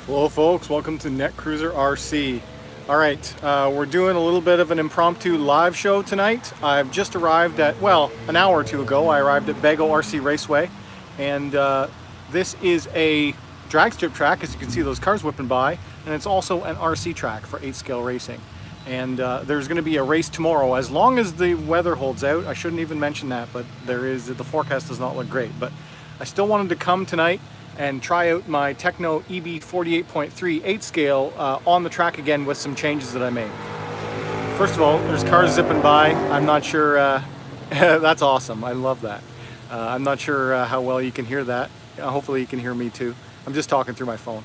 Hello folks, welcome to Netcruzer RC. Alright, we're doing a little bit of an impromptu live show tonight. I've just arrived at, well, an hour or two ago, I arrived at BEGO RC Raceway. And this is a drag strip track, as you can see those cars whipping by. And it's also an RC track for 8-scale racing. And there's going to be a race tomorrow, as long as the weather holds out. I shouldn't even mention that, but the forecast does not look great. But I still wanted to come tonight and try out my Techno EB 48.3 8-scale on the track again with some changes that I made. First of all, there's cars zipping by. I'm not sure, that's awesome, I love that. I'm not sure how well you can hear that. Hopefully you can hear me too. I'm just talking through my phone.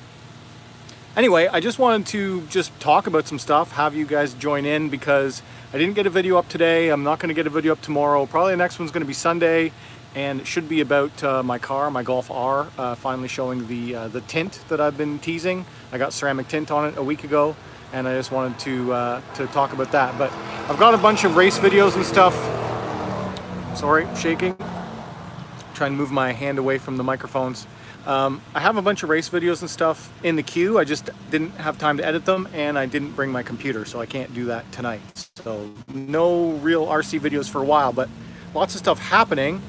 Anyway, I just wanted to talk about some stuff, have you guys join in, because I didn't get a video up today. I'm not going to get a video up tomorrow. Probably the next one's going to be Sunday. And it should be about my car, my Golf R, finally showing the tint that I've been teasing. I got ceramic tint on it a week ago, and I just wanted to talk about that. But I've got a bunch of race videos and stuff. Sorry, shaking. Trying to move my hand away from the microphones. I have a bunch of race videos and stuff in the queue. I just didn't have time to edit them, and I didn't bring my computer, so I can't do that tonight. So no real RC videos for a while, but lots of stuff happening.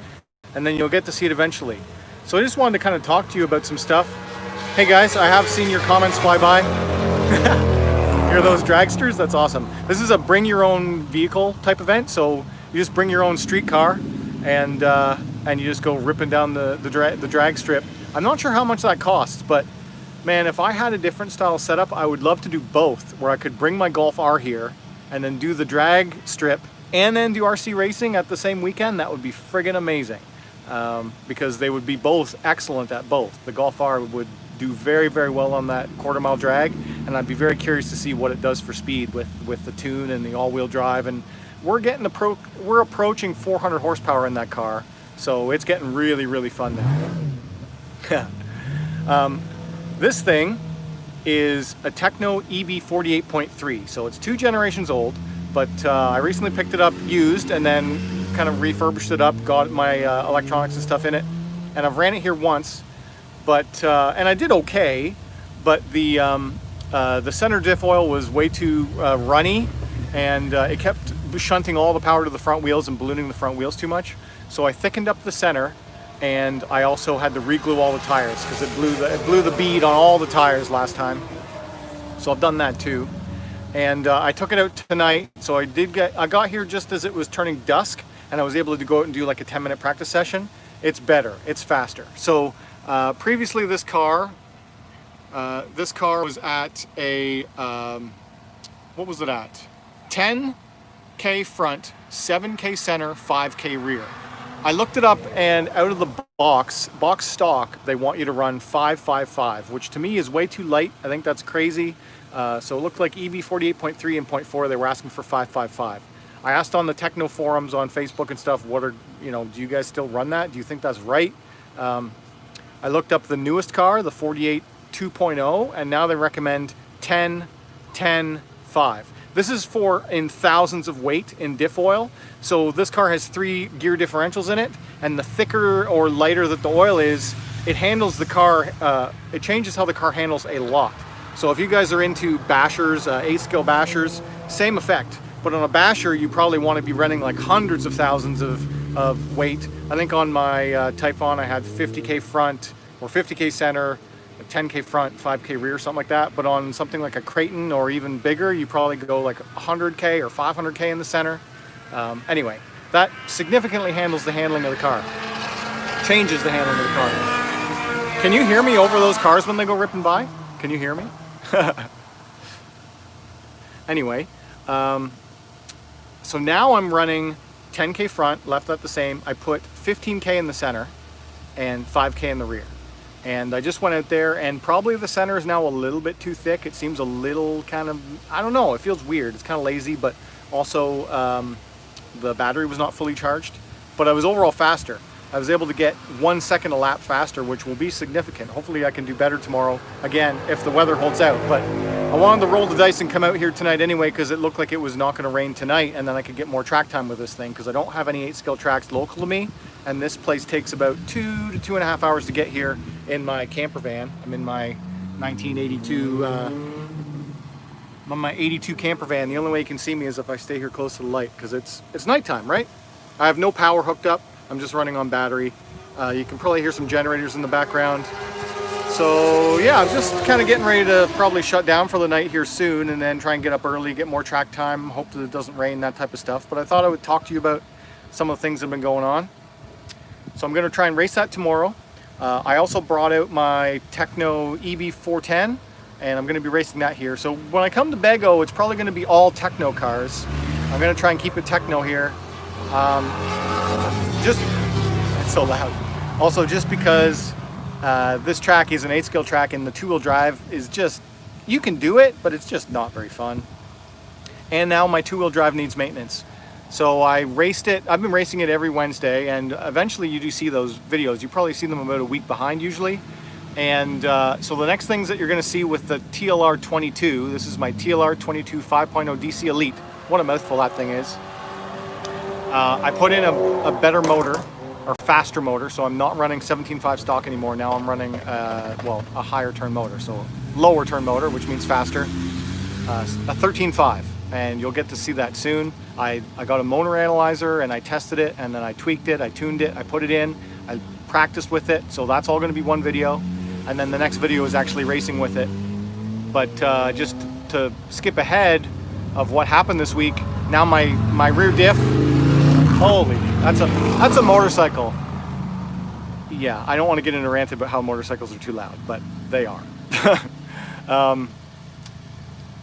And then you'll get to see it eventually. So I just wanted to kind of talk to you about some stuff. Hey guys, I have seen your comments fly by. Hear those dragsters? That's awesome. This is a bring your own vehicle type event, so you just bring your own street car and you just go ripping down the drag strip. I'm not sure how much that costs, but man, if I had a different style setup, I would love to do both, where I could bring my Golf R here and then do the drag strip and then do RC racing at the same weekend. That would be friggin' amazing. Because they would be both excellent at both. The Golf R would do very, very well on that quarter-mile drag, and I'd be very curious to see what it does for speed with the tune and the all-wheel drive. And we're approaching 400 horsepower in that car, so it's getting really, really fun now. This thing is a Techno EB 48.3, so it's 2 generations old, but I recently picked it up used and then kind of refurbished it up, got my electronics and stuff in it, and I've ran it here once, but and I did okay, but the center diff oil was way too runny, and it kept shunting all the power to the front wheels and ballooning the front wheels too much. So I thickened up the center, and I also had to re-glue all the tires because it blew the bead on all the tires last time. So I've done that too. And I took it out tonight, so I got here just as it was turning dusk, and I was able to go out and do like a 10-minute practice session. It's better, it's faster. So previously this car was at a, what was it at? 10K front, 7K center, 5K rear. I looked it up, and out of the box stock, they want you to run 5.55, which to me is way too light. I think that's crazy. So it looked like EB 48.3 and 0.4, they were asking for 5.55. I asked on the Techno forums on Facebook and stuff, do you guys still run that? Do you think that's right? I looked up the newest car, the 48 2.0, and now they recommend 10, 10, 5. This is for in thousands of weight in diff oil. So this car has 3 gear differentials in it, and the thicker or lighter that the oil is, it handles the car, it changes how the car handles a lot. So if you guys are into bashers, 8-scale bashers, same effect. But on a basher, you probably want to be running like hundreds of thousands of weight. I think on my Typhon, I had 50K front or 50K center, 10K front, 5K rear, something like that. But on something like a Creighton or even bigger, you probably go like 100K or 500K in the center. Anyway, that significantly handles the handling of the car. Changes the handling of the car. Can you hear me over those cars when they go ripping by? Can you hear me? Anyway, so now I'm running 10K front, left that the same. I put 15K in the center and 5K in the rear. And I just went out there, and probably the center is now a little bit too thick. It seems a little kind of, I don't know, it feels weird. It's kind of lazy, but also the battery was not fully charged. But I was overall faster. I was able to get 1 second a lap faster, which will be significant. Hopefully I can do better tomorrow, again, if the weather holds out. But I wanted to roll the dice and come out here tonight anyway, because it looked like it was not going to rain tonight, and then I could get more track time with this thing, because I don't have any 8-scale tracks local to me, and this place takes about 2 to 2.5 hours to get here in my camper van. I'm in my 1982, on my 82 camper van. The only way you can see me is if I stay here close to the light, because it's nighttime, right? I have no power hooked up. I'm just running on battery. You can probably hear some generators in the background. So yeah, I'm just kind of getting ready to probably shut down for the night here soon, and then try and get up early, get more track time, hope that it doesn't rain, that type of stuff. But I thought I would talk to you about some of the things that have been going on. So I'm going to try and race that tomorrow. I also brought out my Techno EB410, and I'm going to be racing that here. So when I come to BEGO, it's probably going to be all Techno cars. I'm going to try and keep it Techno here. It's so loud. Also, just because this track is an 8-skill track, and the 2-wheel drive is just, you can do it, but it's just not very fun. And now my 2-wheel drive needs maintenance. So I raced it, I've been racing it every Wednesday, and eventually you do see those videos. You probably see them about a week behind usually. And so the next things that you're gonna see with the TLR 22, this is my TLR 22 5.0 DC Elite. What a mouthful that thing is. I put in a better motor, or faster motor, so I'm not running 17.5 stock anymore. Now I'm running, well, a higher turn motor, so lower turn motor, which means faster, a 13.5. And you'll get to see that soon. I got a motor analyzer and I tested it, and then I tweaked it, I tuned it, I put it in, I practiced with it, so that's all going to be one video. And then the next video is actually racing with it. But just to skip ahead of what happened this week, now my rear diff, holy, that's a motorcycle. Yeah, I don't want to get into a rant about how motorcycles are too loud, but they are.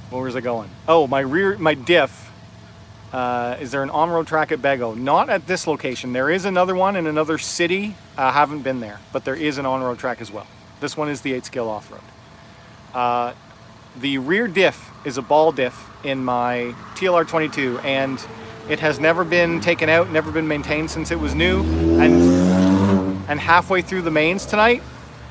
Where was I going? Oh, my diff. Is there an on-road track at BEGO? Not at this location. There is another one in another city. I haven't been there, but there is an on-road track as well. This one is the 8-scale off-road. The rear diff is a ball diff in my TLR 22, and it has never been taken out, never been maintained since it was new. And halfway through the mains tonight,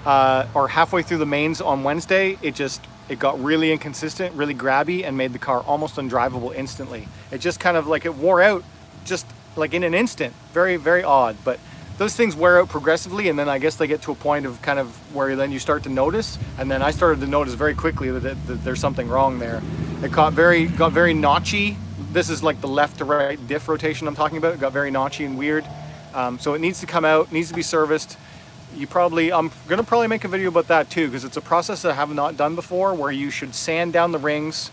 or halfway through the mains on Wednesday, it got really inconsistent, really grabby, and made the car almost undrivable instantly. It just kind of like, it wore out just like in an instant. Very, very odd. But those things wear out progressively, and then I guess they get to a point of kind of where then you start to notice. And then I started to notice very quickly that there's something wrong there. It got very notchy. This is like the left to right diff rotation I'm talking about. It got very notchy and weird. So it needs to come out, needs to be serviced. I'm gonna probably make a video about that too, because it's a process that I have not done before, where you should sand down the rings,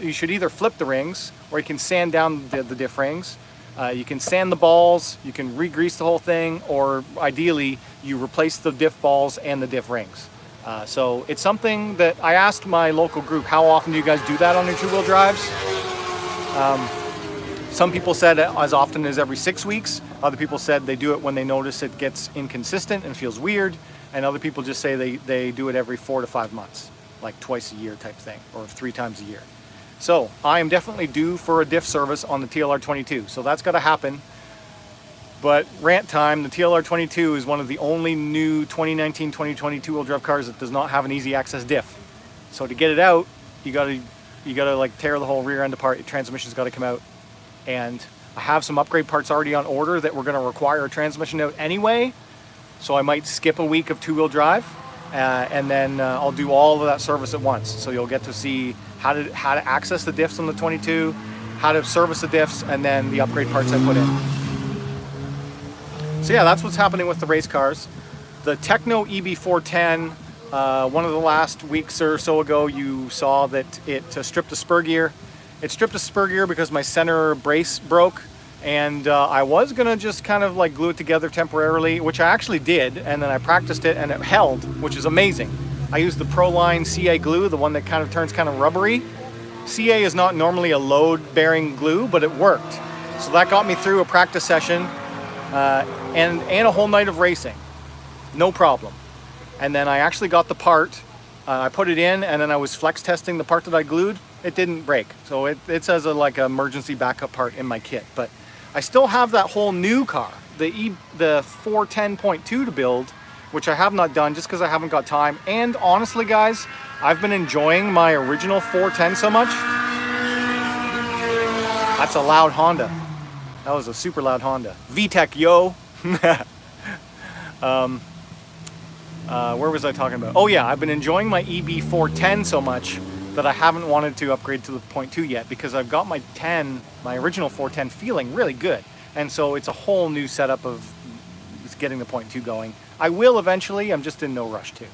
you should either flip the rings, or you can sand down the diff rings. You can sand the balls, you can re-grease the whole thing, or ideally you replace the diff balls and the diff rings. So it's something that I asked my local group, how often do you guys do that on your 2-wheel drives? Some people said as often as every 6 weeks. Other people said they do it when they notice it gets inconsistent and feels weird. And other people just say they do it every 4 to 5 months, like twice a year type thing, or 3 times a year. So I am definitely due for a diff service on the TLR 22. So that's got to happen. But Rant Time, the TLR 22 is one of the only new 2019-2020 2-wheel drive cars that does not have an easy access diff. So to get it out, you gotta like tear the whole rear end apart. Your transmission's got to come out. And I have some upgrade parts already on order that we're going to require a transmission out anyway, so I might skip a week of 2-wheel drive, and then I'll do all of that service at once. So you'll get to see how to access the diffs on the 22, how to service the diffs, and then the upgrade parts I put in. So yeah, that's what's happening with the race cars. The Techno EB410, one of the last weeks or so ago, you saw that it stripped the spur gear. It stripped a spur gear because my center brace broke, and I was gonna just kind of like glue it together temporarily, which I actually did, and then I practiced it and it held, which is amazing. I used the Proline CA glue, the one that kind of turns kind of rubbery. CA is not normally a load-bearing glue, but it worked. So that got me through a practice session and a whole night of racing, no problem. And then I actually got the part, I put it in, and then I was flex testing the part that I glued. It didn't break, so it says like an emergency backup part in my kit. But I still have that whole new car, the 410.2 to build, which I have not done just because I haven't got time. And honestly, guys, I've been enjoying my original 410 so much. That's a loud Honda. That was a super loud Honda. VTEC, yo. Where was I talking about? Oh yeah, I've been enjoying my EB410 so much that I haven't wanted to upgrade to the 0.2 yet, because I've got my original 410 feeling really good. And so it's a whole new setup of getting the 0.2 going. I will eventually, I'm just in no rush to.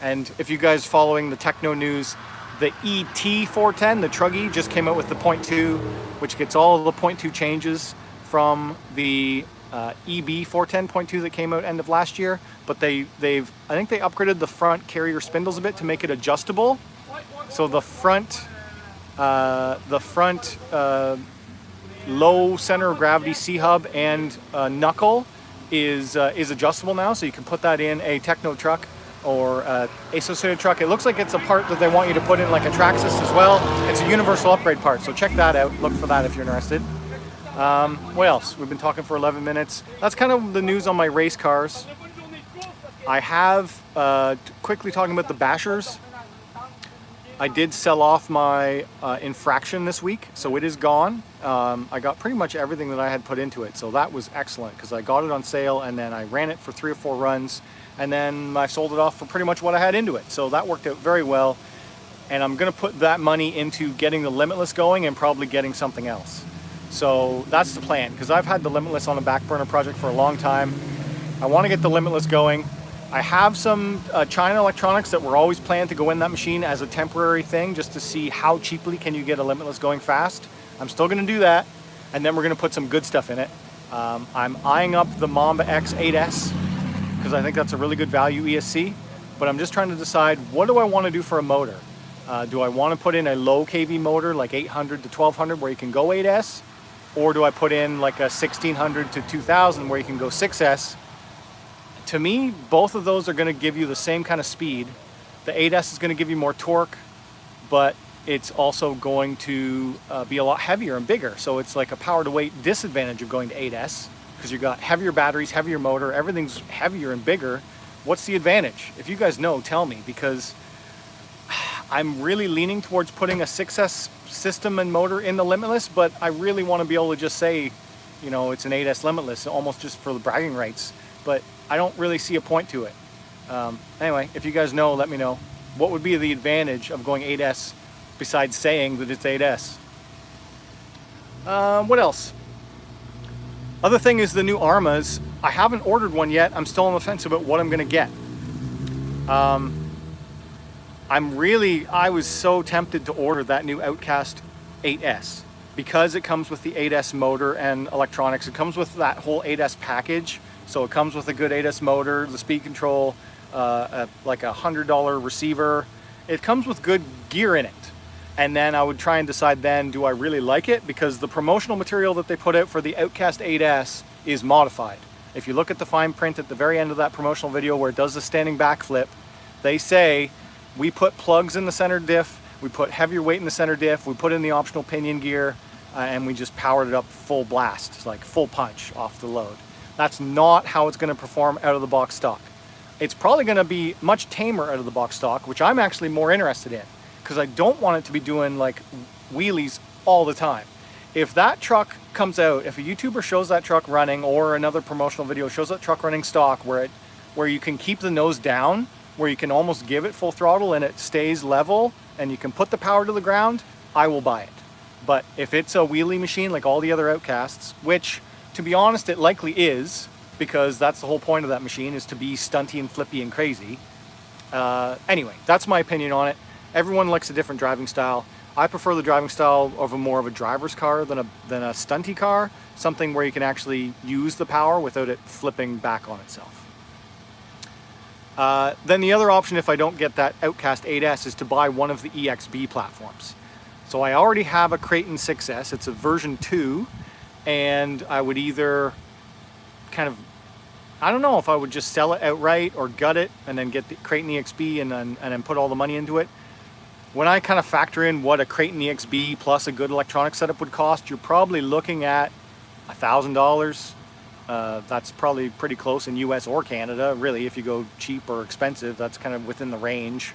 And if you guys following the techno news, the ET410, the Truggy, just came out with the 0.2, which gets all the 0.2 changes from the EB410 0.2 that came out end of last year. But I think they upgraded the front carrier spindles a bit to make it adjustable. So the front low center of gravity C-hub and knuckle is adjustable now, so you can put that in a techno truck or associated truck. It looks like it's a part that they want you to put in like a Traxxas as well. It's a universal upgrade part, so check that out. Look for that if you're interested. What else? We've been talking for 11 minutes. That's kind of the news on my race cars. I have, quickly talking about the bashers, I did sell off my infraction this week, so it is gone. I got pretty much everything that I had put into it, so that was excellent, because I got it on sale and then I ran it for 3 or 4 runs, and then I sold it off for pretty much what I had into it. So that worked out very well, and I'm going to put that money into getting the Limitless going and probably getting something else. So that's the plan, because I've had the Limitless on a back burner project for a long time. I want to get the Limitless going. I have some China electronics that were always planned to go in that machine as a temporary thing, just to see how cheaply can you get a Limitless going fast. I'm still going to do that, and then we're going to put some good stuff in it. I'm eyeing up the Mamba X 8S, because I think that's a really good value ESC, but I'm just trying to decide, what do I want to do for a motor? Do I want to put in a low kV motor like 800 to 1200 where you can go 8S, or do I put in like a 1600 to 2000 where you can go 6S? To me, both of those are going to give you the same kind of speed. The 8S is going to give you more torque, but it's also going to be a lot heavier and bigger. So it's like a power to weight disadvantage of going to 8S, because you've got heavier batteries, heavier motor, everything's heavier and bigger. What's the advantage? If you guys know, tell me, because I'm really leaning towards putting a 6S system and motor in the Limitless, but I really want to be able to just say, you know, it's an 8S Limitless, almost just for the bragging rights. But I don't really see a point to it. Anyway, if you guys know, let me know. What would be the advantage of going 8S besides saying that it's 8S? What else? Other thing is the new Armas. I haven't ordered one yet. I'm still on the fence about what I'm going to get. I was so tempted to order that new Outcast 8S because it comes with the 8S motor and electronics. It comes with that whole 8S package. So it comes with a good 8S motor, the speed control, like a $100 receiver. It comes with good gear in it. And then I would try and decide then, do I really like it? Because the promotional material that they put out for the Outcast 8S is modified. If you look at the fine print at the very end of that promotional video where it does the standing backflip, they say, we put plugs in the center diff, we put heavier weight in the center diff, we put in the optional pinion gear, and we just powered it up full blast. It's like full punch off the load. That's not how it's going to perform out of the box stock. It's probably going to be much tamer out of the box stock, which I'm actually more interested in, because I don't want it to be doing like wheelies all the time. If that truck comes out, if a YouTuber shows that truck running, or another promotional video shows that truck running stock where you can keep the nose down, where you can almost give it full throttle and it stays level and you can put the power to the ground, I will buy it. But if it's a wheelie machine like all the other Outcasts, which to be honest, it likely is, because that's the whole point of that machine, is to be stunty and flippy and crazy. Anyway, that's my opinion on it. Everyone likes a different driving style. I prefer the driving style of more of a driver's car than a stunty car, something where you can actually use the power without it flipping back on itself. Then the other option, if I don't get that Outcast 8S, is to buy one of the EXB platforms. So I already have a Creighton 6S. It's a version 2. And I would either kind of, I don't know if I would just sell it outright or gut it and then get the Creighton EXB and then put all the money into it. When I kind of factor in what a Creighton EXB plus a good electronic setup would cost, you're probably looking at $1,000. That's probably pretty close in US or Canada. Really, if you go cheap or expensive, that's kind of within the range.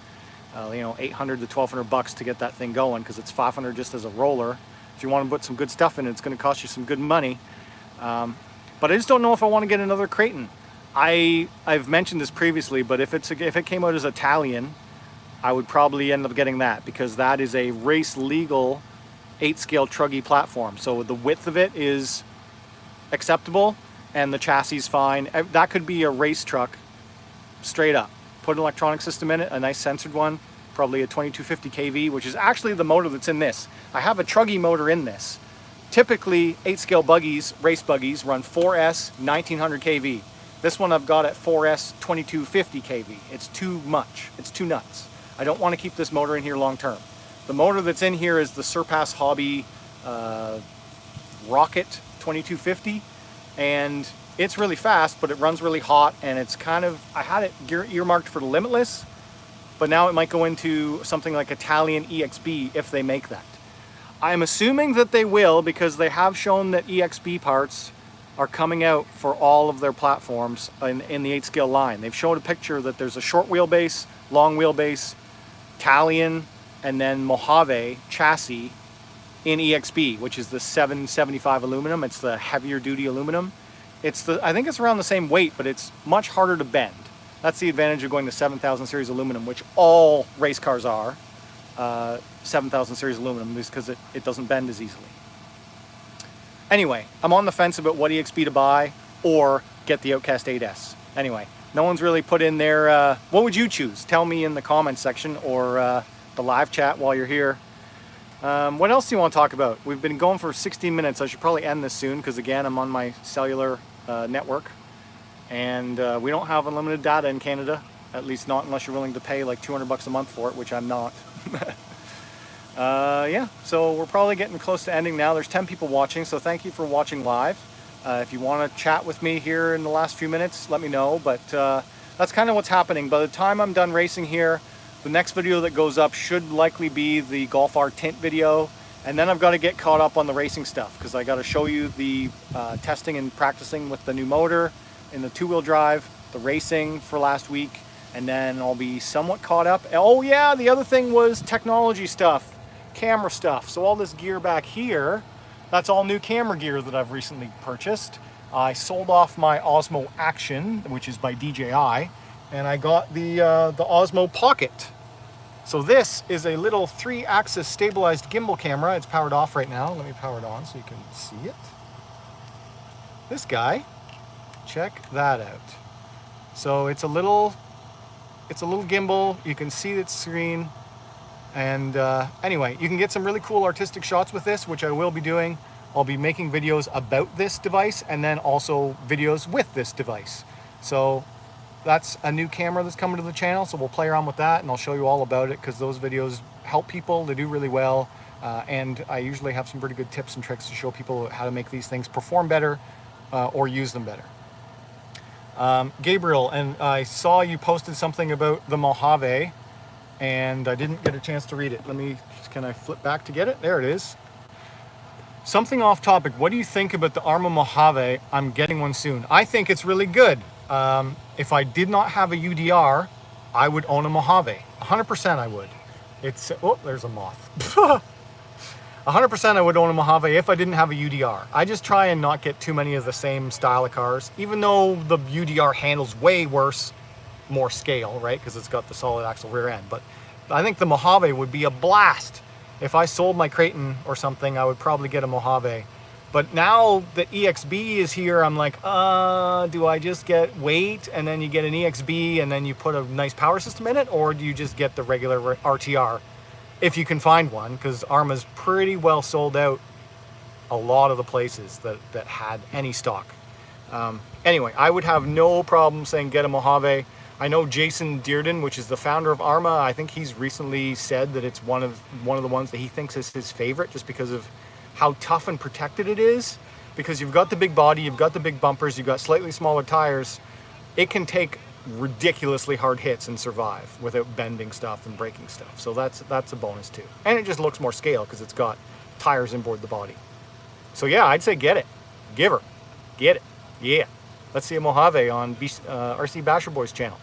You know, $800 to $1,200 to get that thing going, because it's $500 just as a roller. If you want to put some good stuff in it, it's going to cost you some good money. But I just don't know if I want to get another Creighton. I've mentioned this previously, but if it came out as Italian, I would probably end up getting that, because that is a race legal 8-scale truggy platform. So the width of it is acceptable and the chassis is fine. That could be a race truck straight up. Put an electronic system in it, a nice censored one, probably a 2250 kV, which is actually the motor that's in this. I have a truggy motor in this. Typically 8-scale buggies, race buggies, run 4S 1900 kV. This one I've got at 4S 2250 kV. It's too much, it's too nuts. I don't want to keep this motor in here long term. The motor that's in here is the Surpass Hobby Rocket 2250, and it's really fast, but it runs really hot, and it's kind of, I had it earmarked for the Limitless, but now it might go into something like Italian EXB if they make that. I'm assuming that they will, because they have shown that EXB parts are coming out for all of their platforms in the 8-scale line. They've shown a picture that there's a short wheelbase, long wheelbase, Italian, and then Mojave chassis in EXB, which is the 775 aluminum. It's the heavier duty aluminum. I think it's around the same weight, but it's much harder to bend. That's the advantage of going to 7000 series aluminum, which all race cars are 7000 series aluminum, because it doesn't bend as easily. Anyway, I'm on the fence about what EXB to buy or get the Outcast 8S. Anyway, no one's really put in their, what would you choose? Tell me in the comments section, or the live chat while you're here. What else do you want to talk about? We've been going for 16 minutes. I should probably end this soon, because again, I'm on my cellular network, and we don't have unlimited data in Canada, at least not unless you're willing to pay like 200 bucks a month for it, which I'm not. Yeah, so we're probably getting close to ending now. There's 10 people watching, so thank you for watching live. If you want to chat with me here in the last few minutes, let me know, but that's kind of what's happening. By the time I'm done racing here, the next video that goes up should likely be the Golf R tint video, and then I've got to get caught up on the racing stuff, because I got to show you the testing and practicing with the new motor in the 2-wheel drive, the racing for last week, and then I'll be somewhat caught up. Oh yeah, the other thing was technology stuff, camera stuff. So all this gear back here, that's all new camera gear that I've recently purchased. I sold off my Osmo Action, which is by DJI, and I got the Osmo Pocket. So this is a little 3-axis stabilized gimbal camera. It's powered off right now. Let me power it on so you can see it. This guy, check that out. So it's a little gimbal. You can see its screen. And anyway, you can get some really cool artistic shots with this, which I will be doing. I'll be making videos about this device, and then also videos with this device. So that's a new camera that's coming to the channel, so we'll play around with that, and I'll show you all about it, because those videos help people. They do really well, and I usually have some pretty good tips and tricks to show people how to make these things perform better or use them better. Gabriel, and I saw you posted something about the Mojave, and I didn't get a chance to read it. Can I flip back to get it? There it is. Something off topic. What do you think about the Arrma Mojave? I'm getting one soon. I think it's really good. If I did not have a UDR, I would own a Mojave. 100% I would. Oh, there's a moth. 100% I would own a Mojave if I didn't have a UDR. I just try and not get too many of the same style of cars, even though the UDR handles way worse, more scale, right? Because it's got the solid axle rear end. But I think the Mojave would be a blast. If I sold my Creighton or something, I would probably get a Mojave. But now that EXB is here, I'm like, do I just get weight and then you get an EXB and then you put a nice power system in it? Or do you just get the regular RTR? If you can find one, because Arrma's pretty well sold out a lot of the places that had any stock. Anyway, I would have no problem saying get a Mojave. I know Jason Dearden, which is the founder of Arrma, I think he's recently said that it's one of the ones that he thinks is his favorite, just because of how tough and protected it is. Because you've got the big body, you've got the big bumpers, you've got slightly smaller tires. It can take ridiculously hard hits and survive without bending stuff and breaking stuff. So that's a bonus too. And it just looks more scale because it's got tires inboard the body. So yeah, I'd say get it. Give her. Get it. Yeah. Let's see a Mojave on RC Basher Boys channel.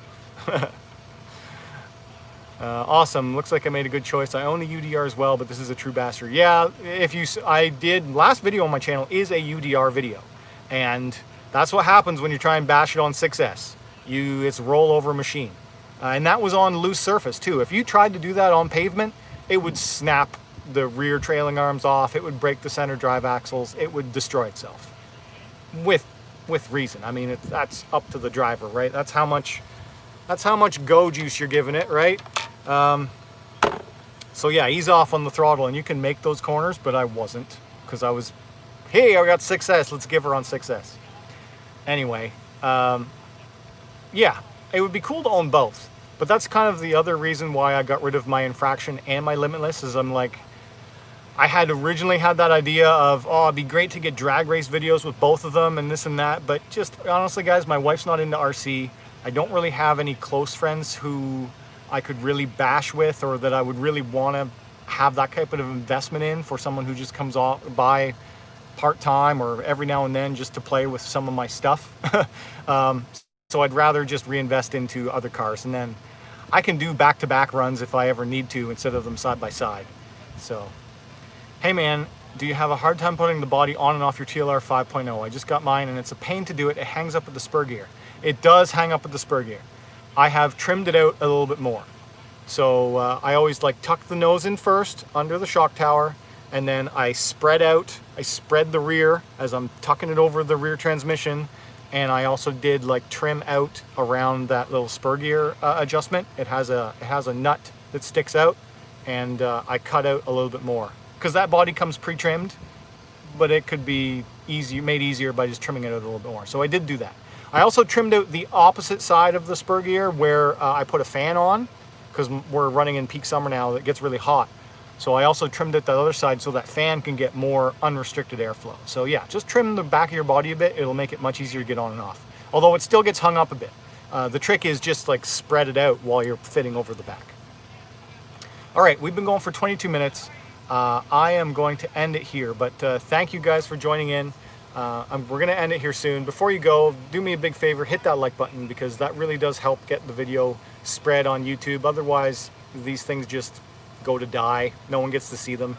Awesome. Looks like I made a good choice. I own a UDR as well, but this is a true Basher. Yeah, I did. Last video on my channel is a UDR video, and That's what happens when you try and bash it on 6S. It's a rollover machine. And that was on loose surface too. If you tried to do that on pavement, it would snap the rear trailing arms off, it would break the center drive axles, it would destroy itself. With reason. I mean, that's up to the driver, right? That's how much go juice you're giving it, right? So yeah, ease off on the throttle, and you can make those corners, but I wasn't, because I was, hey, I got 6S, let's give her on 6S. Anyway, yeah, it would be cool to own both. But that's kind of the other reason why I got rid of my infraction and my limitless, is I'm like, I had originally had that idea of, oh, it'd be great to get drag race videos with both of them and this and that. But just honestly, guys, my wife's not into RC. I don't really have any close friends who I could really bash with, or that I would really want to have that type of investment in for someone who just comes by part-time or every now and then just to play with some of my stuff. So I'd rather just reinvest into other cars, and then I can do back-to-back runs if I ever need to, instead of them side by side. So, hey man, do you have a hard time putting the body on and off your TLR 5.0? I just got mine and it's a pain to do it. It hangs up at the spur gear. It does hang up at the spur gear. I have trimmed it out a little bit more. So I always like tuck the nose in first under the shock tower, and then I spread the rear as I'm tucking it over the rear transmission. And I also did like trim out around that little spur gear adjustment. It has a nut that sticks out, and I cut out a little bit more, because that body comes pre-trimmed, but it could be made easier by just trimming it out a little bit more. So I did do that. I also trimmed out the opposite side of the spur gear where I put a fan on, because we're running in peak summer now, it gets really hot. So I also trimmed out the other side so that fan can get more unrestricted airflow. So yeah, just trim the back of your body a bit. It'll make it much easier to get on and off. Although it still gets hung up a bit. The trick is just like spread it out while you're fitting over the back. All right, we've been going for 22 minutes. I am going to end it here, but thank you guys for joining in. We're gonna end it here soon. Before you go, do me a big favor, hit that like button, because that really does help get the video spread on YouTube. Otherwise, these things just go to die. No one gets to see them.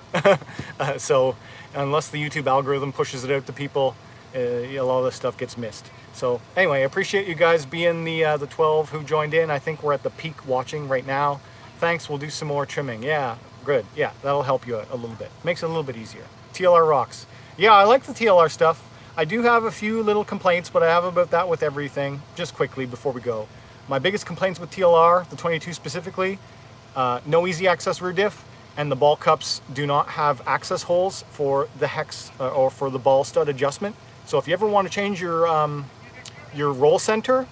So unless the YouTube algorithm pushes it out to people, a lot of this stuff gets missed. So anyway, I appreciate you guys being the 12 who joined in. I think we're at the peak watching right now. Thanks, we'll do some more trimming. Yeah, good. Yeah, that'll help you a little bit. Makes it a little bit easier. TLR rocks. Yeah, I like the TLR stuff. I do have a few little complaints, but I have about that with everything. Just quickly before we go. My biggest complaints with TLR, the 22 specifically, no easy access rear diff, and the ball cups do not have access holes for the hex or for the ball stud adjustment. So if you ever want to change your roll center,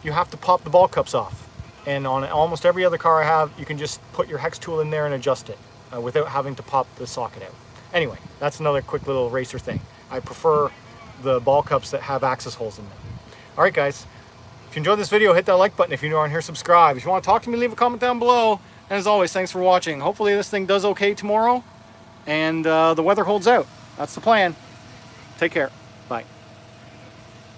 you have to pop the ball cups off. And on almost every other car I have, you can just put your hex tool in there and adjust it without having to pop the socket out. Anyway, that's another quick little racer thing. I prefer the ball cups that have access holes in them. All right, guys. If you enjoyed this video, hit that like button. If you're new around here, subscribe. If you want to talk to me, leave a comment down below. And as always, thanks for watching. Hopefully this thing does okay tomorrow, and the weather holds out. That's the plan. Take care.